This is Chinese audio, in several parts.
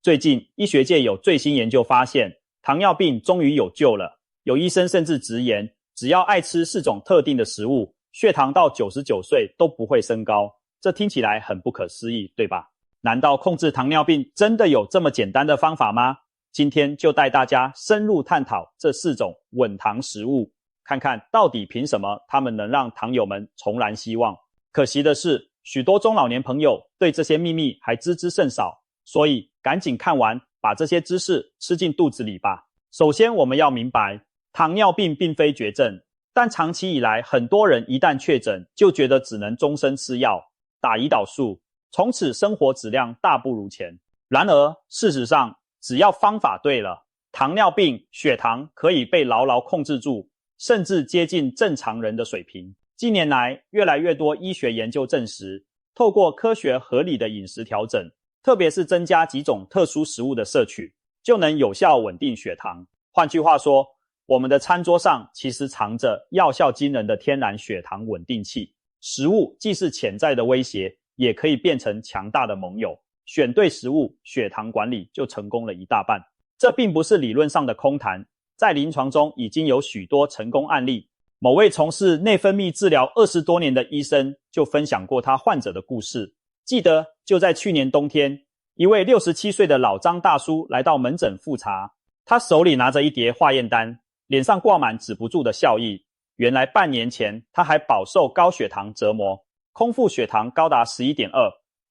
最近医学界有最新研究发现，糖尿病终于有救了。有医生甚至直言，只要爱吃4种特定的食物，血糖到99岁都不会升高。这听起来很不可思议，对吧？难道控制糖尿病真的有这么简单的方法吗？今天就带大家深入探讨这4种稳糖食物，看看到底凭什么它们能让糖友们重燃希望。可惜的是，许多中老年朋友对这些秘密还知之甚少，所以赶紧看完，把这些知识吃进肚子里吧。首先我们要明白，糖尿病并非绝症，但长期以来很多人一旦确诊就觉得只能终身吃药，打胰岛素，从此生活质量大不如前。然而事实上，只要方法对了，糖尿病血糖可以被牢牢控制住，甚至接近正常人的水平。近年来，越来越多医学研究证实，透过科学合理的饮食调整，特别是增加几种特殊食物的摄取，就能有效稳定血糖。换句话说，我们的餐桌上其实藏着药效惊人的天然血糖稳定器。食物既是潜在的威胁，也可以变成强大的盟友。选对食物，血糖管理就成功了一大半。这并不是理论上的空谈，在临床中已经有许多成功案例。某位从事内分泌治疗20多年的医生就分享过他患者的故事。记得就在去年冬天，一位67岁的老张大叔来到门诊复查，他手里拿着一叠化验单，脸上挂满止不住的笑意。原来半年前他还饱受高血糖折磨，空腹血糖高达 11.2，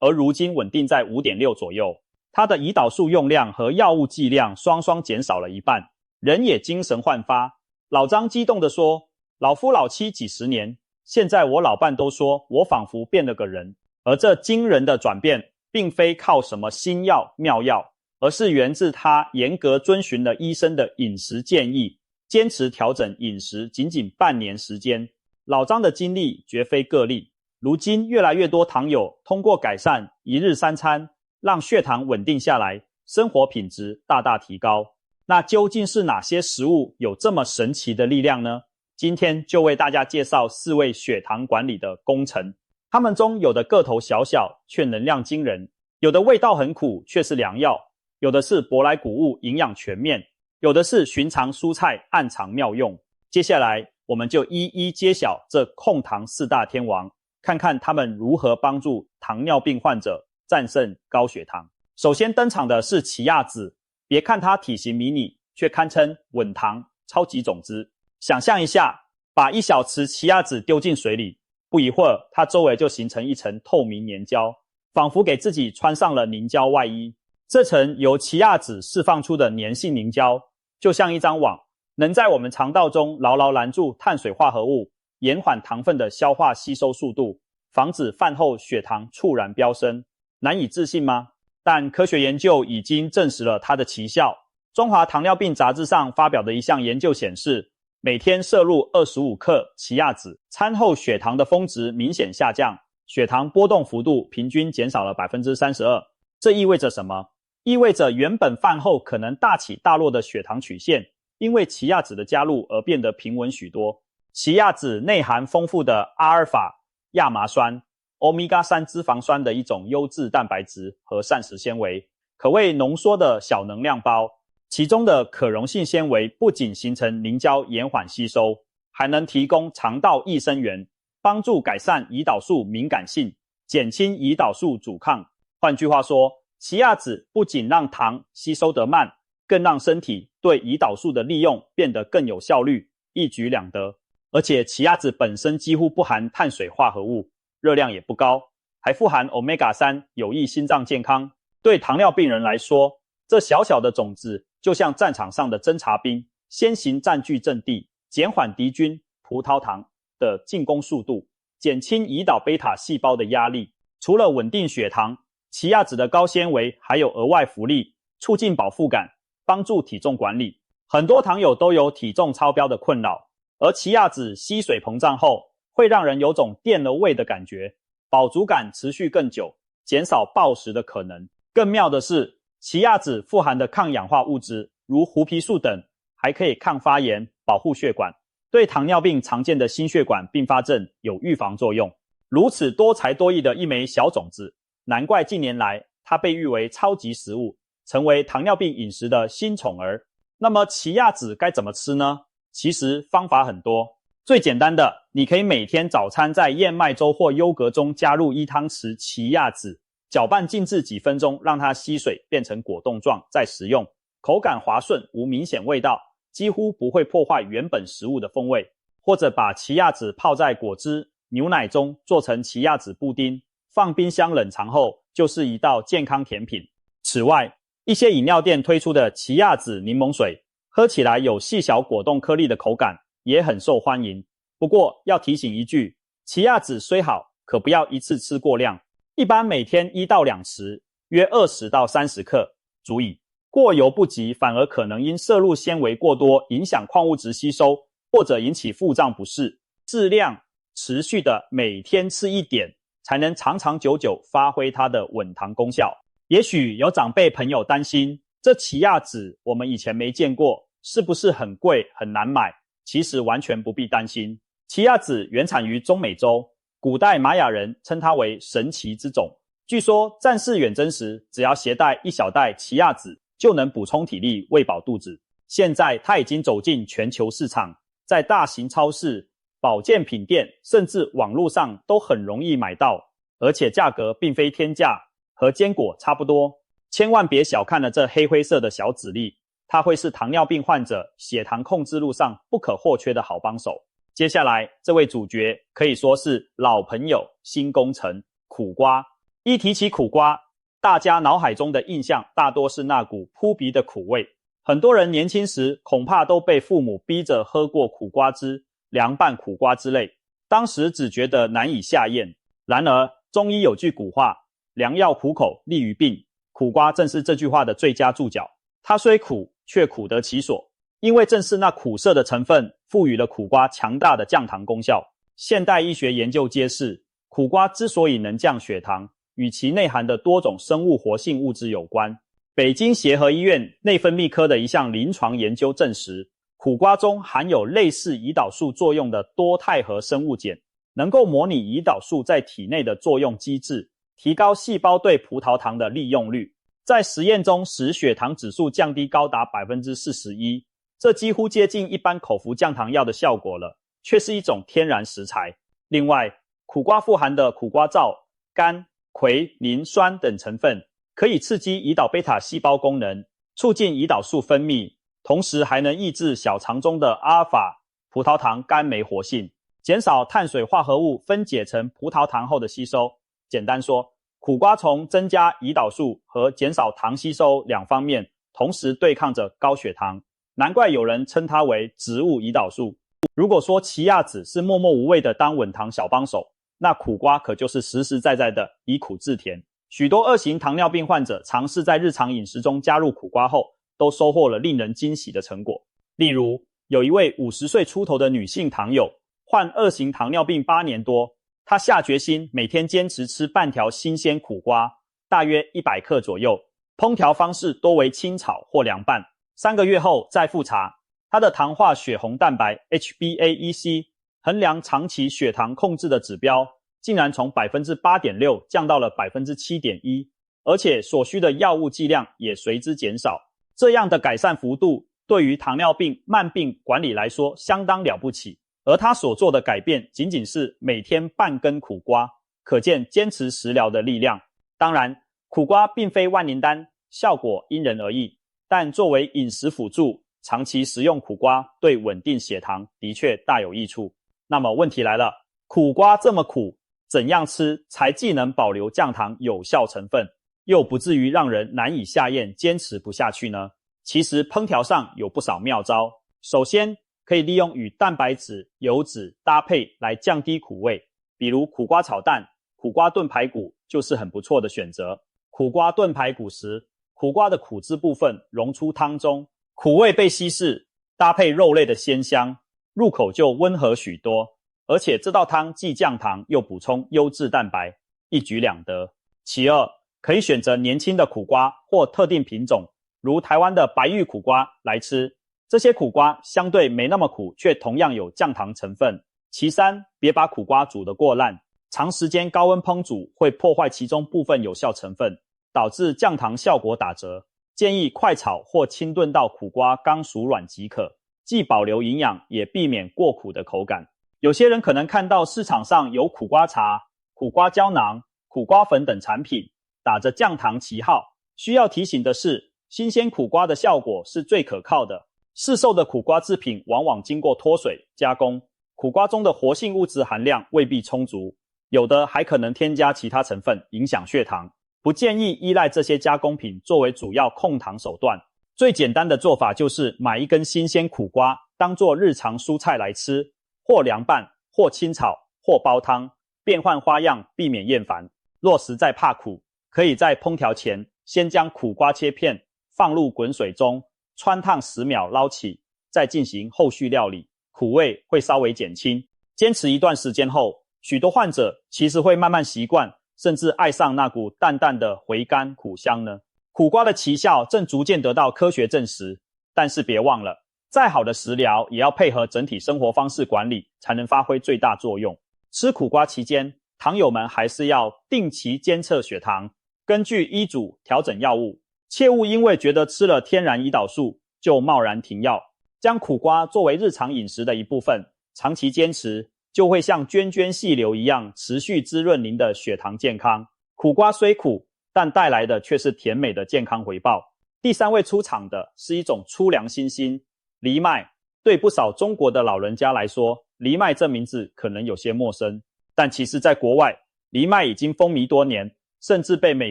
而如今稳定在 5.6 左右。他的胰岛素用量和药物剂量双双减少了一半，人也精神焕发。老张激动地说，老夫老妻几十年，现在我老伴都说我仿佛变了个人。而这惊人的转变并非靠什么新药妙药，而是源自他严格遵循了医生的饮食建议，坚持调整饮食仅仅半年时间。老张的经历绝非个例，如今越来越多糖友通过改善一日3餐，让血糖稳定下来，生活品质大大提高。那究竟是哪些食物有这么神奇的力量呢？今天就为大家介绍4位血糖管理的功臣。他们中有的个头小小却能量惊人，有的味道很苦却是良药，有的是舶来谷物营养全面，有的是寻常蔬菜暗藏妙用。接下来我们就一一揭晓这控糖4大天王，看看他们如何帮助糖尿病患者战胜高血糖。首先登场的是奇亚籽，别看它体型迷你，却堪称稳糖超级种子。想象一下，把1小匙奇亚籽丢进水里，不一会儿它周围就形成一层透明粘胶，仿佛给自己穿上了凝胶外衣。这层由奇亚籽释放出的粘性凝胶，就像一张网，能在我们肠道中牢牢拦住碳水化合物，延缓糖分的消化吸收速度，防止饭后血糖猝然飙升。难以置信吗？但科学研究已经证实了它的奇效。中华糖尿病杂志上发表的一项研究显示，每天摄入25克奇亚籽，餐后血糖的峰值明显下降，血糖波动幅度平均减少了 32%。 这意味着什么？意味着原本饭后可能大起大落的血糖曲线，因为奇亚籽的加入而变得平稳许多。奇亚籽内含丰富的阿尔法亚麻酸、欧米伽3脂肪酸的一种优质蛋白质和膳食纤维，可谓浓缩的小能量包。其中的可溶性纤维不仅形成凝胶延缓吸收，还能提供肠道益生元，帮助改善胰岛素敏感性，减轻胰岛素阻抗。换句话说，奇亚籽不仅让糖吸收得慢，更让身体对胰岛素的利用变得更有效率，一举两得。而且奇亚籽本身几乎不含碳水化合物，热量也不高，还富含 Omega-3， 有益心脏健康。对糖尿病人来说，这小小的种子就像战场上的侦察兵，先行占据阵地，减缓敌军葡萄糖的进攻速度，减轻胰岛贝塔细胞的压力。除了稳定血糖，奇亚籽的高纤维还有额外福利，促进饱腹感，帮助体重管理。很多糖友都有体重超标的困扰，而奇亚籽吸水膨胀后，会让人有种垫了胃的感觉，饱足感持续更久，减少暴食的可能。更妙的是，奇亚籽富含的抗氧化物质如胡皮素等，还可以抗发炎，保护血管，对糖尿病常见的心血管并发症有预防作用。如此多才多艺的一枚小种子，难怪近年来它被誉为超级食物，成为糖尿病饮食的新宠儿。那么奇亚籽该怎么吃呢？其实方法很多。最简单的，你可以每天早餐在燕麦粥或优格中加入1汤匙奇亚籽，搅拌静置几分钟，让它吸水变成果冻状，再食用。口感滑顺，无明显味道，几乎不会破坏原本食物的风味。或者把奇亚籽泡在果汁、牛奶中，做成奇亚籽布丁，放冰箱冷藏后，就是一道健康甜品。此外，一些饮料店推出的奇亚籽柠檬水，喝起来有细小果冻颗粒的口感，也很受欢迎。不过要提醒一句，奇亚籽虽好，可不要一次吃过量，一般每天1到2匙，约20到30克，足矣。过犹不及，反而可能因摄入纤维过多，影响矿物质吸收，或者引起腹胀不适。适量持续的每天吃一点，才能长长久久发挥它的稳糖功效。也许有长辈朋友担心，这奇亚籽我们以前没见过，是不是很贵很难买？其实完全不必担心。奇亚籽原产于中美洲，古代玛雅人称它为神奇之种。据说战事远征时，只要携带1小袋奇亚籽，就能补充体力，喂饱肚子。现在它已经走进全球市场，在大型超市、保健品店，甚至网络上都很容易买到，而且价格并非天价，和坚果差不多。千万别小看了这黑灰色的小籽粒，它会是糖尿病患者血糖控制路上不可或缺的好帮手。接下来这位主角可以说是老朋友新功臣，苦瓜。一提起苦瓜，大家脑海中的印象大多是那股扑鼻的苦味。很多人年轻时恐怕都被父母逼着喝过苦瓜汁、凉拌苦瓜之类，当时只觉得难以下咽。然而中医有句古话，良药苦口利于病，苦瓜正是这句话的最佳注脚。它虽苦，却苦得其所，因为正是那苦涩的成分赋予了苦瓜强大的降糖功效。现代医学研究揭示，苦瓜之所以能降血糖，与其内含的多种生物活性物质有关。北京协和医院内分泌科的一项临床研究证实，苦瓜中含有类似胰岛素作用的多肽核生物碱，能够模拟胰岛素在体内的作用机制，提高细胞对葡萄糖的利用率。在实验中使血糖指数降低高达 41%， 这几乎接近一般口服降糖药的效果了，却是一种天然食材。另外，苦瓜富含的苦瓜皂、苷、葵、磷酸等成分，可以刺激胰岛贝塔细胞功能，促进胰岛素分泌，同时还能抑制小肠中的阿尔法葡萄糖苷酶活性，减少碳水化合物分解成葡萄糖后的吸收。简单说，苦瓜从增加胰岛素和减少糖吸收两方面同时对抗着高血糖，难怪有人称它为植物胰岛素。如果说奇亚籽是默默无畏的当稳糖小帮手，那苦瓜可就是实实在在的以苦制甜。许多2型糖尿病患者尝试在日常饮食中加入苦瓜后，都收获了令人惊喜的成果。例如，有一位50岁出头的女性糖友，患2型糖尿病8年多，她下决心每天坚持吃半条新鲜苦瓜，大约100克左右，烹调方式多为清炒或凉拌。3个月后再复查，她的糖化血红蛋白 HbA1c 衡量长期血糖控制的指标，竟然从 8.6% 降到了 7.1%， 而且所需的药物剂量也随之减少。这样的改善幅度对于糖尿病慢病管理来说相当了不起，而他所做的改变仅仅是每天半根苦瓜，可见坚持食疗的力量。当然，苦瓜并非万灵丹，效果因人而异，但作为饮食辅助，长期食用苦瓜对稳定血糖的确大有益处。那么问题来了，苦瓜这么苦，怎样吃才既能保留降糖有效成分，又不至于让人难以下咽坚持不下去呢？其实烹调上有不少妙招。首先，可以利用与蛋白质、油脂搭配来降低苦味，比如苦瓜炒蛋、苦瓜炖排骨就是很不错的选择。苦瓜炖排骨时，苦瓜的苦汁部分溶出汤中，苦味被稀释，搭配肉类的鲜香，入口就温和许多。而且这道汤既降糖又补充优质蛋白，一举两得。其二，可以选择年轻的苦瓜或特定品种，如台湾的白玉苦瓜来吃。这些苦瓜相对没那么苦，却同样有降糖成分。其三，别把苦瓜煮得过烂，长时间高温烹煮会破坏其中部分有效成分，导致降糖效果打折。建议快炒或清炖到苦瓜刚熟软即可，既保留营养，也避免过苦的口感。有些人可能看到市场上有苦瓜茶、苦瓜胶囊、苦瓜粉等产品，打着降糖旗号。需要提醒的是，新鲜苦瓜的效果是最可靠的。市售的苦瓜制品往往经过脱水加工，苦瓜中的活性物质含量未必充足，有的还可能添加其他成分，影响血糖。不建议依赖这些加工品作为主要控糖手段。最简单的做法就是买一根新鲜苦瓜，当作日常蔬菜来吃，或凉拌，或清炒，或煲汤，变换花样，避免厌烦。若实在怕苦，可以在烹调前先将苦瓜切片放入滚水中，汆烫10秒捞起，再进行后续料理，苦味会稍微减轻。坚持一段时间后，许多患者其实会慢慢习惯，甚至爱上那股淡淡的回甘苦香呢。苦瓜的奇效正逐渐得到科学证实，但是别忘了，再好的食疗也要配合整体生活方式管理，才能发挥最大作用。吃苦瓜期间，糖友们还是要定期监测血糖，根据医嘱调整药物，切勿因为觉得吃了天然胰岛素就贸然停药。将苦瓜作为日常饮食的一部分，长期坚持，就会像涓涓细流一样持续滋润您的血糖健康。苦瓜虽苦，但带来的却是甜美的健康回报。第3位出场的是一种粗粮新星——藜麦。对不少中国的老人家来说，藜麦这名字可能有些陌生，但其实在国外，藜麦已经风靡多年，甚至被美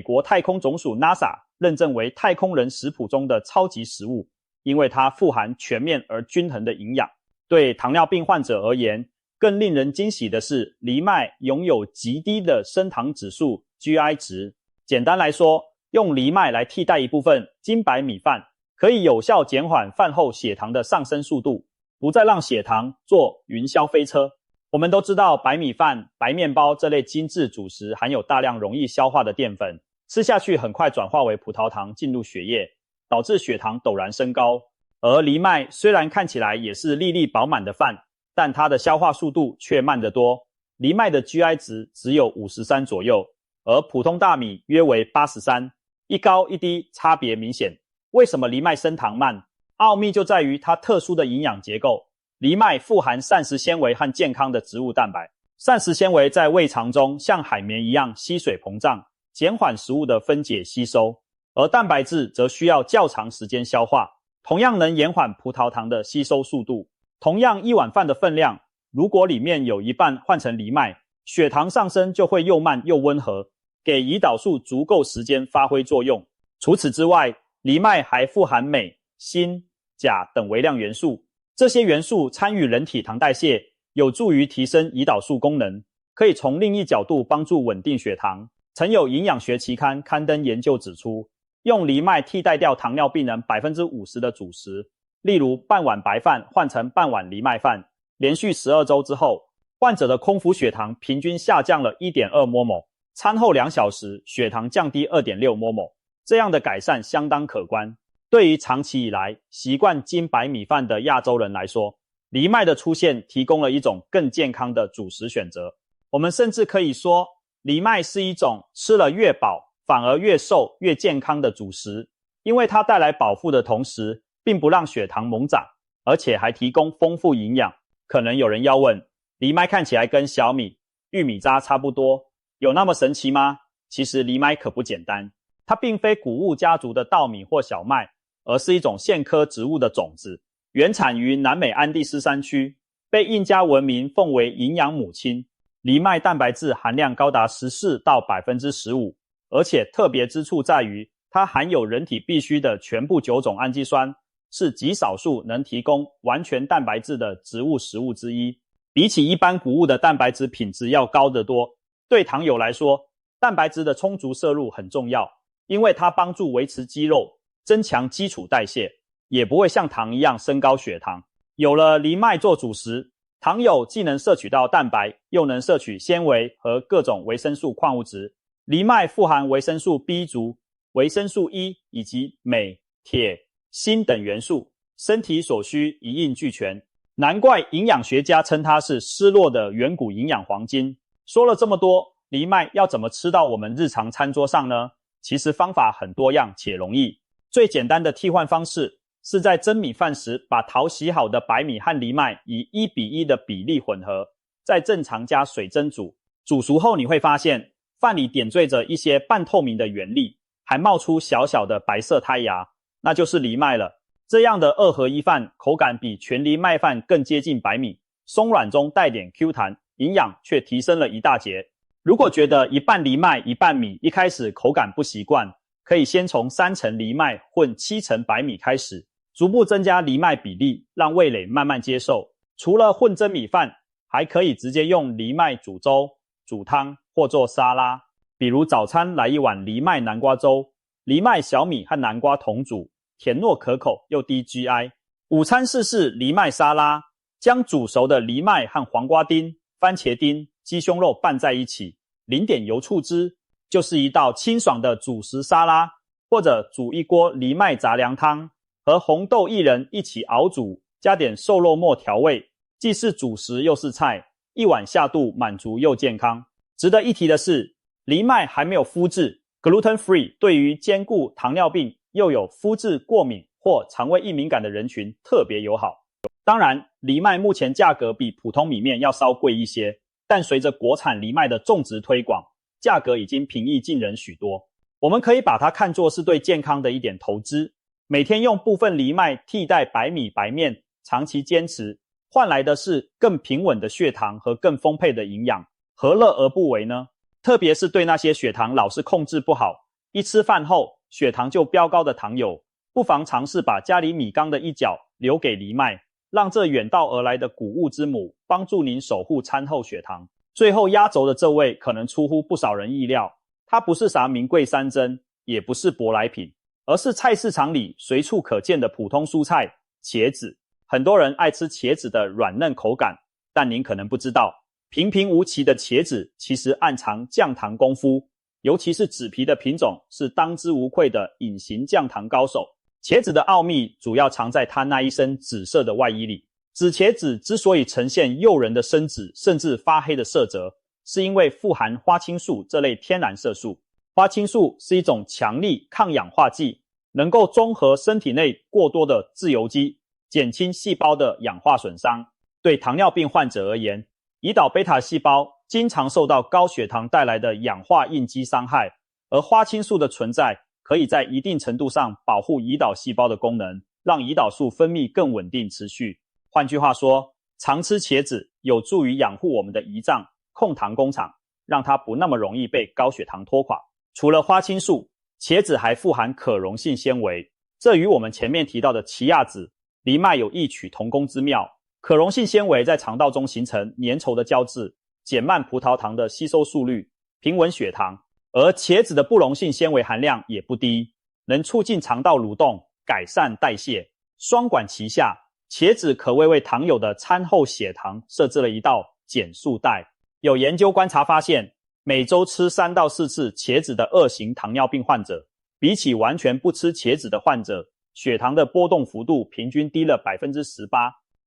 国太空总署 NASA 认证为太空人食谱中的超级食物，因为它富含全面而均衡的营养。对糖尿病患者而言，更令人惊喜的是，藜麦拥有极低的升糖指数 GI 值。简单来说，用藜麦来替代一部分精白米饭，可以有效减缓饭后血糖的上升速度，不再让血糖坐云霄飞车。我们都知道白米饭、白面包这类精致主食含有大量容易消化的淀粉，吃下去很快转化为葡萄糖进入血液，导致血糖陡然升高。而藜麦虽然看起来也是粒粒饱满的饭，但它的消化速度却慢得多。藜麦的 GI 值只有53左右，而普通大米约为83，一高一低，差别明显。为什么藜麦升糖慢？奥秘就在于它特殊的营养结构。藜麦富含膳食纤维和健康的植物蛋白，膳食纤维在胃肠中像海绵一样吸水膨胀，减缓食物的分解吸收，而蛋白质则需要较长时间消化，同样能延缓葡萄糖的吸收速度。同样一碗饭的分量，如果里面有一半换成藜麦，血糖上升就会又慢又温和，给胰岛素足够时间发挥作用。除此之外，藜麦还富含镁、锌、钾等微量元素，这些元素参与人体糖代谢，有助于提升胰岛素功能，可以从另一角度帮助稳定血糖。曾有营养学期刊刊登研究指出，用藜麦替代掉糖尿病人 50% 的主食，例如半碗白饭换成半碗藜麦饭，连续12周之后，患者的空腹血糖平均下降了 1.2 mmol， 餐后2小时血糖降低 2.6 mmol， 这样的改善相当可观。对于长期以来习惯精白米饭的亚洲人来说，藜麦的出现提供了一种更健康的主食选择。我们甚至可以说，藜麦是一种吃了越饱反而越瘦越健康的主食，因为它带来饱腹的同时，并不让血糖猛涨，而且还提供丰富营养。可能有人要问，藜麦看起来跟小米、玉米渣差不多，有那么神奇吗？其实藜麦可不简单，它并非谷物家族的稻米或小麦，而是一种苋科植物的种子，原产于南美安第斯山区，被印加文明奉为营养母亲。藜麦蛋白质含量高达14%到 15%， 而且特别之处在于，它含有人体必需的全部9种氨基酸，是极少数能提供完全蛋白质的植物食物之一。比起一般谷物的蛋白质品质要高得多。对糖友来说，蛋白质的充足摄入很重要，因为它帮助维持肌肉，增强基础代谢，也不会像糖一样升高血糖。有了藜麦做主食，糖友既能摄取到蛋白，又能摄取纤维和各种维生素矿物质。藜麦富含维生素 B 族、维生素 E 以及镁、铁、锌等元素，身体所需一应俱全。难怪营养学家称它是失落的远古营养黄金。说了这么多，藜麦要怎么吃到我们日常餐桌上呢？其实方法很多样且容易。最简单的替换方式是在蒸米饭时把淘洗好的白米和藜麦以1:1的比例混合，再正常加水蒸煮。煮熟后你会发现饭里点缀着一些半透明的原粒，还冒出小小的白色胎芽，那就是藜麦了。这样的2合1饭口感比全藜麦饭更接近白米，松软中带点 Q 弹，营养却提升了一大截。如果觉得一半藜麦一半米一开始口感不习惯，可以先从3成藜麦混7成白米开始，逐步增加藜麦比例，让味蕾慢慢接受。除了混蒸米饭，还可以直接用藜麦煮粥、煮汤或做沙拉，比如早餐来一碗藜麦南瓜粥，藜麦、小米和南瓜同煮，甜糯可口又低 GI。午餐试试藜麦沙拉，将煮熟的藜麦和黄瓜丁、番茄丁、鸡胸肉拌在一起，淋点油醋汁，就是一道清爽的主食沙拉。或者煮一锅藜麦杂粮汤，和红豆薏仁一起熬煮，加点瘦肉末调味，既是主食又是菜，一碗下肚满足又健康。值得一提的是，藜麦还没有麸质 gluten free， 对于兼顾糖尿病又有麸质过敏或肠胃易敏感的人群特别友好。当然，藜麦目前价格比普通米面要稍贵一些，但随着国产藜麦的种植推广，价格已经平易近人许多。我们可以把它看作是对健康的一点投资，每天用部分藜麦替代白米白面，长期坚持，换来的是更平稳的血糖和更丰沛的营养，何乐而不为呢？特别是对那些血糖老是控制不好，一吃饭后血糖就飙高的糖友，不妨尝试把家里米缸的一角留给藜麦，让这远道而来的谷物之母帮助您守护餐后血糖。最后压轴的这位可能出乎不少人意料，它不是啥名贵山珍，也不是舶来品，而是菜市场里随处可见的普通蔬菜茄子。很多人爱吃茄子的软嫩口感，但您可能不知道，平平无奇的茄子其实暗藏降糖功夫，尤其是紫皮的品种是当之无愧的隐形降糖高手。茄子的奥秘主要藏在它那一身紫色的外衣里。紫茄子之所以呈现诱人的深紫甚至发黑的色泽，是因为富含花青素这类天然色素。花青素是一种强力抗氧化剂，能够中和身体内过多的自由基，减轻细胞的氧化损伤。对糖尿病患者而言，胰岛贝塔细胞经常受到高血糖带来的氧化应激伤害，而花青素的存在可以在一定程度上保护胰岛细胞的功能，让胰岛素分泌更稳定持续。换句话说，常吃茄子有助于养护我们的胰脏，控糖工厂，让它不那么容易被高血糖拖垮。除了花青素，茄子还富含可溶性纤维，这与我们前面提到的奇亚籽、藜麦有异曲同工之妙。可溶性纤维在肠道中形成粘稠的胶质，减慢葡萄糖的吸收速率，平稳血糖。而茄子的不溶性纤维含量也不低，能促进肠道蠕动，改善代谢。双管齐下，茄子可谓为糖友的餐后血糖设置了一道减速带。有研究观察发现，每周吃3到4次茄子的2型糖尿病患者，比起完全不吃茄子的患者，血糖的波动幅度平均低了 18%。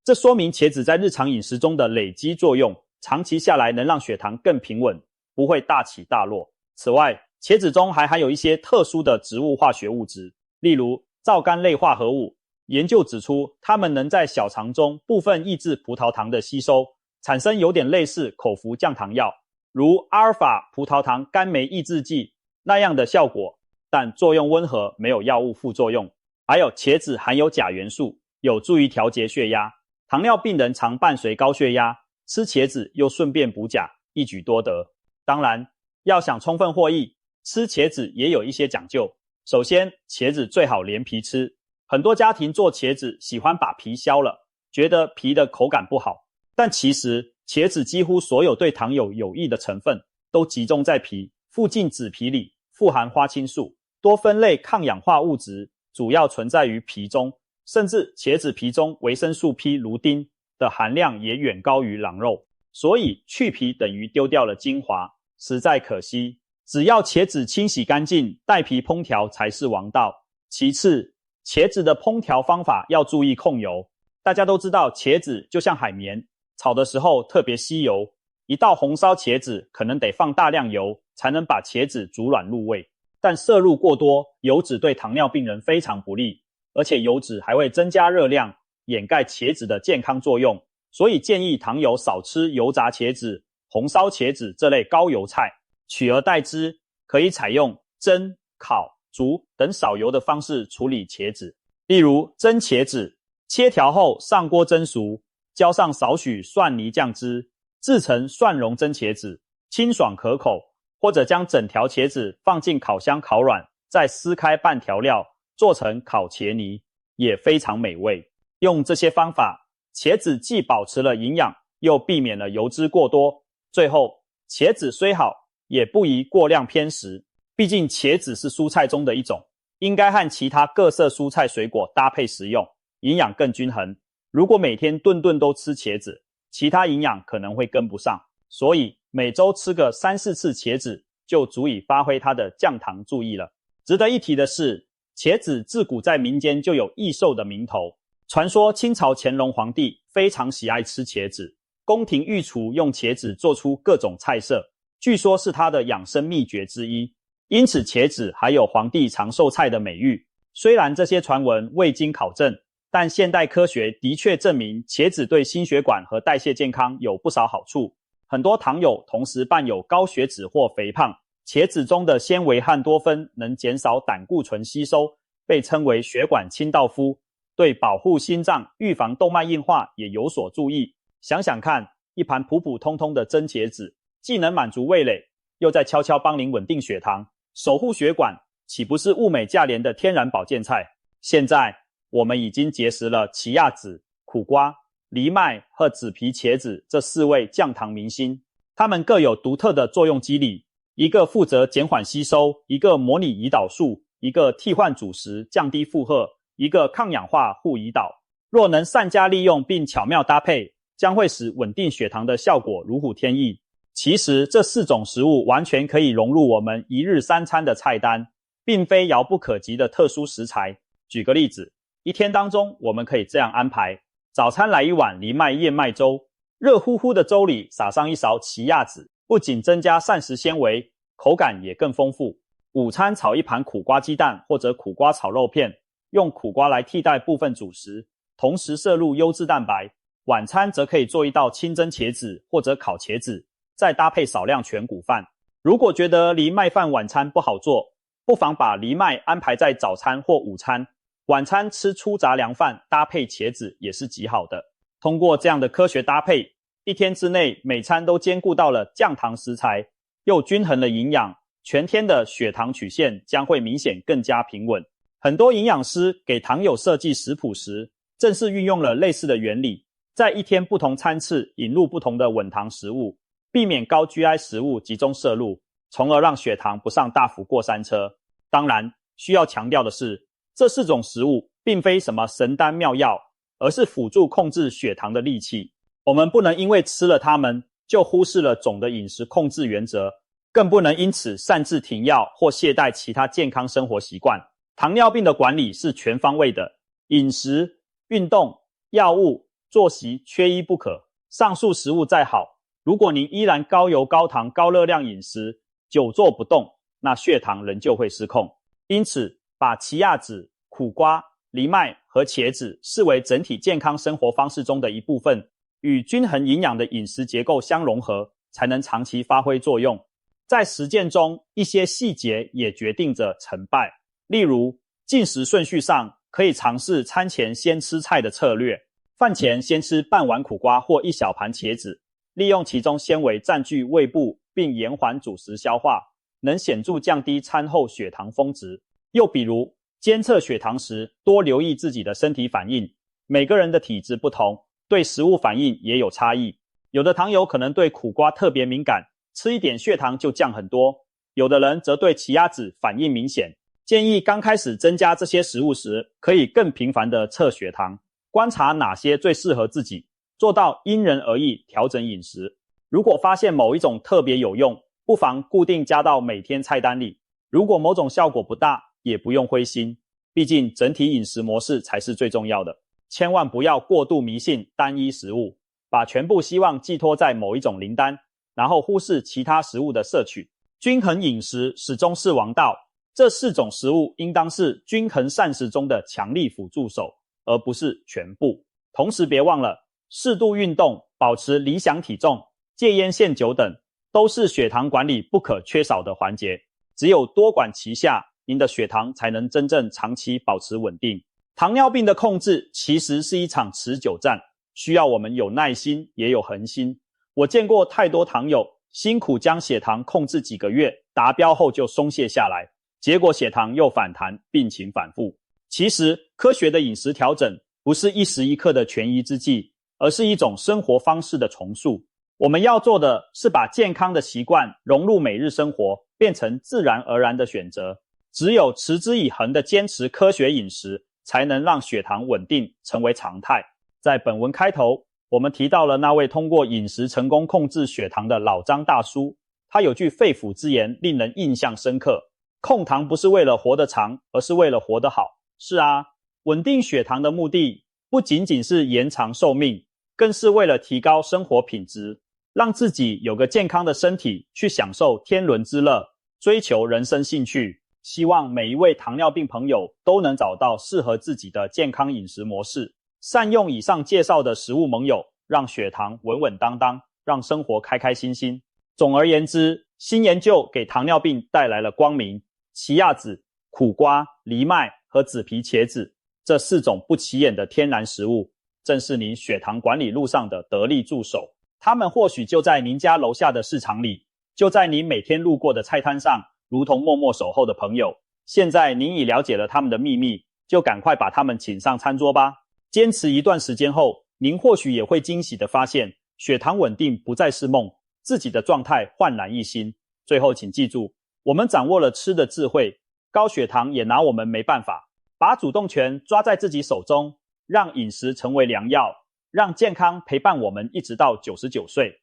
这说明茄子在日常饮食中的累积作用，长期下来能让血糖更平稳，不会大起大落。此外，茄子中还含有一些特殊的植物化学物质，例如皂苷类化合物。研究指出，它们能在小肠中部分抑制葡萄糖的吸收，产生有点类似口服降糖药，如阿尔法葡萄糖苷酶抑制剂那样的效果，但作用温和，没有药物副作用。还有茄子含有钾元素，有助于调节血压。糖尿病人常伴随高血压，吃茄子又顺便补钾，一举多得。当然，要想充分获益，吃茄子也有一些讲究。首先，茄子最好连皮吃。很多家庭做茄子喜欢把皮削了，觉得皮的口感不好，但其实茄子几乎所有对糖友有益的成分都集中在皮附近，紫皮里富含花青素，多酚类抗氧化物质主要存在于皮中，甚至茄子皮中维生素 P 卢丁的含量也远高于狼肉，所以去皮等于丢掉了精华，实在可惜。只要茄子清洗干净，带皮烹调才是王道。其次，茄子的烹调方法要注意控油。大家都知道，茄子就像海绵，炒的时候特别吸油，一道红烧茄子可能得放大量油才能把茄子煮软入味。但摄入过多，油脂对糖尿病人非常不利，而且油脂还会增加热量，掩盖茄子的健康作用，所以建议糖友少吃油炸茄子、红烧茄子这类高油菜，取而代之，可以采用蒸、烤、煮等少油的方式处理茄子。例如蒸茄子，切条后上锅蒸熟，浇上少许蒜泥酱汁，制成蒜蓉蒸茄子，清爽可口。或者将整条茄子放进烤箱烤软，再撕开拌调料，做成烤茄泥，也非常美味。用这些方法，茄子既保持了营养，又避免了油脂过多。最后，茄子虽好，也不宜过量偏食，毕竟茄子是蔬菜中的一种，应该和其他各色蔬菜水果搭配食用，营养更均衡。如果每天顿顿都吃茄子，其他营养可能会跟不上，所以每周吃个3-4次茄子就足以发挥它的降糖注意了。值得一提的是，茄子自古在民间就有益寿的名头，传说清朝乾隆皇帝非常喜爱吃茄子，宫廷御厨用茄子做出各种菜色，据说是他的养生秘诀之一，因此茄子还有皇帝长寿菜的美誉。虽然这些传闻未经考证，但现代科学的确证明茄子对心血管和代谢健康有不少好处。很多糖友同时伴有高血脂或肥胖，茄子中的纤维和多酚能减少胆固醇吸收，被称为血管清道夫，对保护心脏、预防动脉硬化也有所注意。想想看，一盘普普通通的蒸茄子，既能满足味蕾，又在悄悄帮您稳定血糖，守护血管，岂不是物美价廉的天然保健菜？现在我们已经结识了奇亚籽、苦瓜、藜麦和紫皮茄子这4位降糖明星，它们各有独特的作用机理，一个负责减缓吸收，一个模拟胰岛素，一个替换主食降低负荷，一个抗氧化护胰岛。若能善加利用并巧妙搭配，将会使稳定血糖的效果如虎添翼。其实这4种食物完全可以融入我们一日3餐的菜单，并非遥不可及的特殊食材。举个例子，一天当中我们可以这样安排：早餐来一碗藜麦燕麦粥，热乎乎的粥里撒上一勺奇亚籽，不仅增加膳食纤维，口感也更丰富。午餐炒一盘苦瓜鸡蛋或者苦瓜炒肉片，用苦瓜来替代部分主食，同时摄入优质蛋白。晚餐则可以做一道清蒸茄子或者烤茄子，再搭配少量全谷饭。如果觉得藜麦饭晚餐不好做，不妨把藜麦安排在早餐或午餐，晚餐吃粗杂粮饭搭配茄子也是极好的。通过这样的科学搭配，一天之内每餐都兼顾到了降糖食材，又均衡了营养，全天的血糖曲线将会明显更加平稳。很多营养师给糖友设计食谱时，正是运用了类似的原理，在一天不同餐次引入不同的稳糖食物，避免高 GI 食物集中摄入，从而让血糖不上大幅过山车。当然，需要强调的是，这4种食物并非什么神丹妙药，而是辅助控制血糖的利器。我们不能因为吃了它们，就忽视了总的饮食控制原则，更不能因此擅自停药或懈怠其他健康生活习惯。糖尿病的管理是全方位的，饮食、运动、药物、作息缺一不可。上述食物再好，如果您依然高油、高糖、高热量饮食，久坐不动，那血糖仍旧会失控。因此，把奇亚籽、苦瓜、藜麦和茄子视为整体健康生活方式中的一部分，与均衡营养的饮食结构相融合，才能长期发挥作用。在实践中，一些细节也决定着成败。例如，进食顺序上可以尝试餐前先吃菜的策略，饭前先吃半碗苦瓜或1小盘茄子，利用其中纤维占据胃部并延缓主食消化，能显著降低餐后血糖峰值。又比如，监测血糖时多留意自己的身体反应，每个人的体质不同，对食物反应也有差异。有的糖友可能对苦瓜特别敏感，吃一点血糖就降很多，有的人则对奇亚籽反应明显。建议刚开始增加这些食物时，可以更频繁地测血糖，观察哪些最适合自己，做到因人而异调整饮食。如果发现某一种特别有用，不妨固定加到每天菜单里。如果某种效果不大，也不用灰心，毕竟整体饮食模式才是最重要的。千万不要过度迷信单一食物，把全部希望寄托在某一种灵丹，然后忽视其他食物的摄取。均衡饮食始终是王道，这4种食物应当是均衡膳食中的强力辅助手，而不是全部。同时别忘了，适度运动、保持理想体重、戒烟限酒等，都是血糖管理不可缺少的环节。只有多管齐下，您的血糖才能真正长期保持稳定。糖尿病的控制其实是一场持久战，需要我们有耐心，也有恒心。我见过太多糖友辛苦将血糖控制几个月，达标后就松懈下来，结果血糖又反弹，病情反复。其实科学的饮食调整不是一时一刻的权宜之计，而是一种生活方式的重塑。我们要做的是把健康的习惯融入每日生活，变成自然而然的选择。只有持之以恒的坚持科学饮食，才能让血糖稳定成为常态。在本文开头，我们提到了那位通过饮食成功控制血糖的老张大叔，他有句肺腑之言令人印象深刻：控糖不是为了活得长，而是为了活得好。是啊，稳定血糖的目的不仅仅是延长寿命，更是为了提高生活品质，让自己有个健康的身体去享受天伦之乐，追求人生兴趣。希望每一位糖尿病朋友都能找到适合自己的健康饮食模式，善用以上介绍的食物盟友，让血糖稳稳当当，让生活开开心心。总而言之，新研究给糖尿病带来了光明。奇亚籽、苦瓜、藜麦和紫皮茄子，这4种不起眼的天然食物，正是您血糖管理路上的得力助手。它们或许就在您家楼下的市场里，就在您每天路过的菜摊上，如同默默守候的朋友。现在您已了解了他们的秘密，就赶快把他们请上餐桌吧。坚持一段时间后，您或许也会惊喜地发现，血糖稳定不再是梦，自己的状态焕然一新。最后请记住，我们掌握了吃的智慧，高血糖也拿我们没办法。把主动权抓在自己手中，让饮食成为良药，让健康陪伴我们一直到99岁。